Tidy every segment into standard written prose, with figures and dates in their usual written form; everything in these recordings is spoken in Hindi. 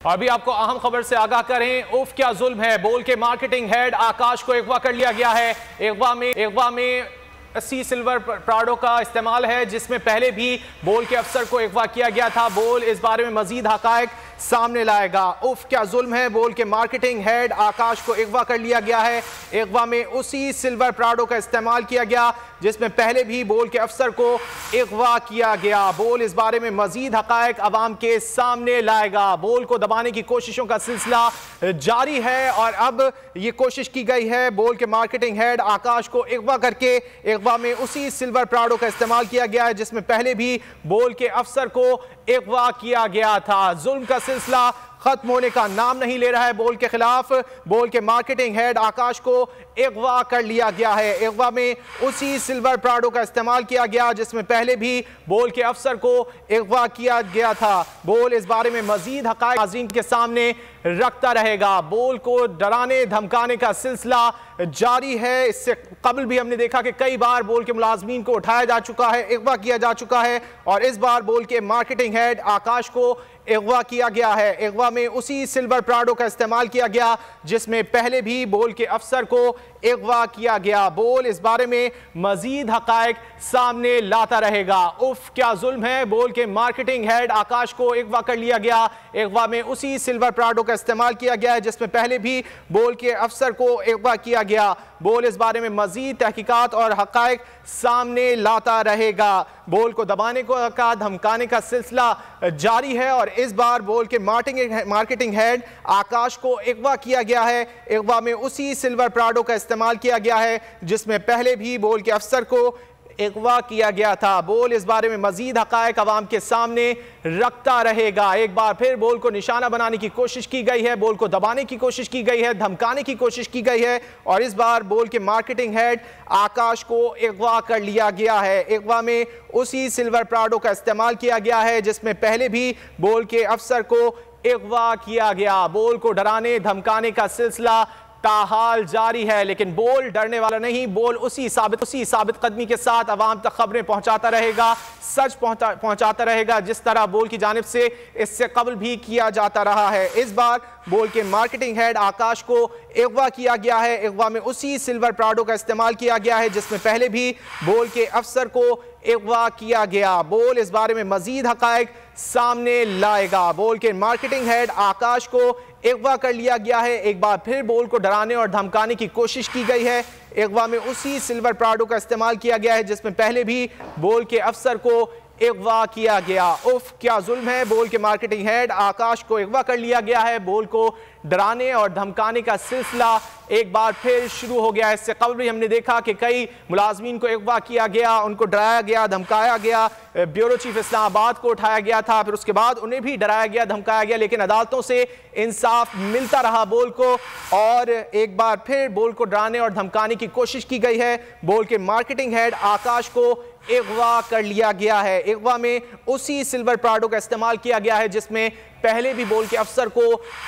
अभी आपको अहम खबर से आगाह करें। उफ क्या जुल्म है, बोल के मार्केटिंग हेड आकाश को अगवा कर लिया गया है। अगवा में 80 सिल्वर प्राडो का इस्तेमाल है, जिसमें पहले भी बोल के अफसर को अगवा किया गया था। बोल इस बारे में मजीद हकायक सामने लाएगा। उफ क्या जुल्म है, बोल के मार्केटिंग हेड आकाश को अगवा कर लिया गया है। अगवा में उसी सिल्वर प्राडो का इस्तेमाल किया गया जिसमें पहले भी बोल के अफसर को अगवा किया गया। बोल इस बारे में मजीद हकायक अवाम के सामने लाएगा। बोल को दबाने की कोशिशों का सिलसिला जारी है और अब ये कोशिश की गई है बोल के मार्केटिंग हेड आकाश को अगवा करके। अगवा में उसी सिल्वर प्राडो का इस्तेमाल किया गया है जिसमें पहले भी बोल के अफसर को अगवा किया गया था। जुल्म का सिलसिला खत्म होने का नाम नहीं ले रहा है। बोल के खिलाफ बोल के मार्केटिंग हेड आकाश को अगवा कर लिया गया है। अगवा में उसी सिल्वर प्राडो का इस्तेमाल किया गया जिसमें पहले भी बोल के अफसर को अगवा किया गया था। बोल इस बारे में मजीद हकायक नाज़रीन के सामने रखता रहेगा। बोल को डराने धमकाने का सिलसिला जारी है। इससे कबल भी हमने देखा कि कई बार बोल के मुलाजमीन को उठाया जा चुका है, अगवा किया जा चुका है और इस बार बोल के मार्केटिंग हेड आकाश को अगवा किया गया है। अगवा में उसी सिल्वर प्राडो का इस्तेमाल किया गया जिसमें पहले भी बोल के अफसर को अगवा किया गया। बोल इस बारे में मजीद हकायक सामने लाता रहेगा। उफ क्या जुल्म है, बोल के मार्केटिंग हेड आकाश को अगवा कर लिया गया। अगवा में उसी सिल्वर प्राडो का इस्तेमाल किया गया है जिसमें पहले भी बोल के अफसर को अगवा किया गया। बोल इस बारे में मजीद तहकीकात और हकायक सामने लाता रहेगा। बोल को दबाने का धमकाने का सिलसिला जारी है और इस बार बोल के मार्केटिंग हेड आकाश को अगवा किया गया है। अगवा में उसी सिल्वर प्राडो का इस्तेमाल किया गया है जिसमें पहले भी बोल के अफसर को अगवा किया गया था। बोल इस बारे में मजीद हकायक अवाम के सामने रखता रहेगा। एक बार फिर बोल को निशाना बनाने की कोशिश की गई है, बोल को दबाने की कोशिश की गई है, धमकाने की कोशिश की गई है और इस बार बोल के मार्केटिंग हेड आकाश को अगवा कर लिया गया है। अगवा में उसी सिल्वर प्राडो का इस्तेमाल किया गया है जिसमें पहले भी बोल के अफसर को अगवा किया गया। बोल को डराने धमकाने का सिलसिला ताहाल जारी है, लेकिन बोल डरने वाला नहीं। बोल उसी साबित कदमी के साथ अवाम तक खबरें पहुंचाता रहेगा, सच पहुंचाता रहेगा जिस तरह बोल की जानिब से इससे कबल भी किया जाता रहा है। इस बार बोल के मार्केटिंग हेड आकाश को अगवा किया गया है। अगवा में उसी सिल्वर प्राडो का इस्तेमाल किया गया है जिसमें पहले भी बोल के अफसर को अगवा किया गया। बोल इस बारे में मजीद हकायक सामने लाएगा। बोल के मार्केटिंग हेड आकाश को अगवा कर लिया गया है। एक बार फिर बोल को डराने और धमकाने की कोशिश की गई है। अगवा में उसी सिल्वर प्राडो का इस्तेमाल किया गया है जिसमें पहले भी बोल के अफसर को अगवा किया गया। उफ क्या जुल्म है, बोल के मार्केटिंग हेड आकाश को अगवा कर लिया गया है। बोल को डराने और धमकाने का सिलसिला एक बार फिर शुरू हो गया है। इससे कबल भी हमने देखा कि कई मुलाजमीन को अगवा किया गया, उनको डराया गया, धमकाया गया। ब्यूरो चीफ इस्लामाबाद को उठाया गया था, फिर उसके बाद उन्हें भी डराया गया, धमकाया गया, लेकिन अदालतों से इंसाफ मिलता रहा बोल को और एक बार फिर बोल को डराने और धमकाने की कोशिश की गई है। बोल के मार्केटिंग हेड आकाश को अगवा कर लिया गया है। अगवा में उसी सिल्वर प्राडो का इस्तेमाल किया गया है जिसमें पहले भी बोल के अफसर को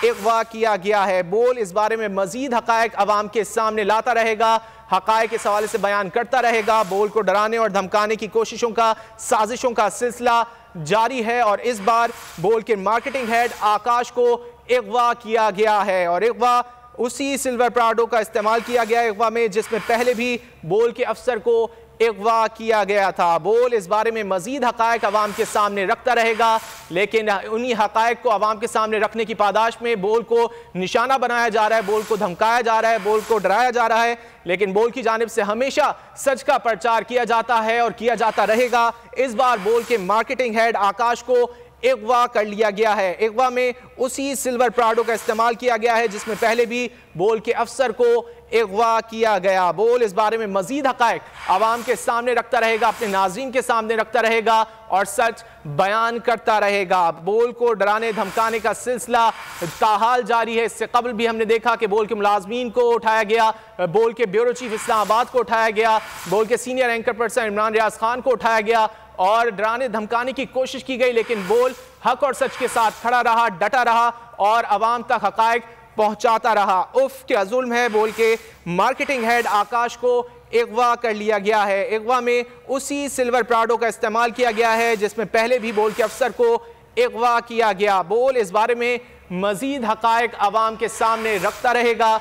अगवा किया गया है। बोल इस बारे में मजीद हकायक अवाम के सामने लाता रहेगा, हकायक इस हवाले से बयान करता रहेगा। बोल को डराने और धमकाने की कोशिशों का, साजिशों का सिलसिला जारी है और इस बार बोल के मार्केटिंग हेड आकाश को अगवा किया गया है और अगवा उसी सिल्वर प्राडो का इस्तेमाल किया गया है अगवा में जिसमें पहले भी बोल के अफसर को अगवा किया गया था। बोल इस बारे में मजीद हकायक अवाम के सामने रखता रहेगा, लेकिन उन्हीं हकायक को अवाम के सामने रखने की पादाश में बोल को निशाना बनाया जा रहा है, बोल को धमकाया जा रहा है, बोल को डराया जा रहा है, लेकिन बोल की जानिब से हमेशा सच का प्रचार किया जाता है और किया जाता रहेगा। इस बार बोल के मार्केटिंग हेड आकाश को अगवा कर लिया गया है। अगवा में उसी सिल्वर प्राडो का इस्तेमाल किया गया है जिसमें पहले भी बोल के अफसर को अगवा किया गया। बोल इस बारे में मजीद हकायक आवाम के सामने रखता रहेगा, अपने नाज़रीन के सामने रखता रहेगा और सच बयान करता रहेगा। बोल को डराने धमकाने का सिलसिला ताहाल जारी है। इससे कबल भी हमने देखा कि बोल के मुलाजमीन को उठाया गया, बोल के ब्यूरो चीफ इस्लामाबाद को उठाया गया, बोल के senior anchor person Imran Riaz Khan को उठाया गया और डराने धमकाने की कोशिश की गई, लेकिन बोल हक और सच के साथ खड़ा रहा, डटा रहा और अवाम तक हकायक पहुंचाता रहा। उफ क्या जुल्म है, बोल के मार्केटिंग हेड आकाश को अगवा कर लिया गया है। अगवा में उसी सिल्वर प्राडो का इस्तेमाल किया गया है जिसमें पहले भी बोल के अफसर को अगवा किया गया। बोल इस बारे में मजीद हकायक आवाम के सामने रखता रहेगा।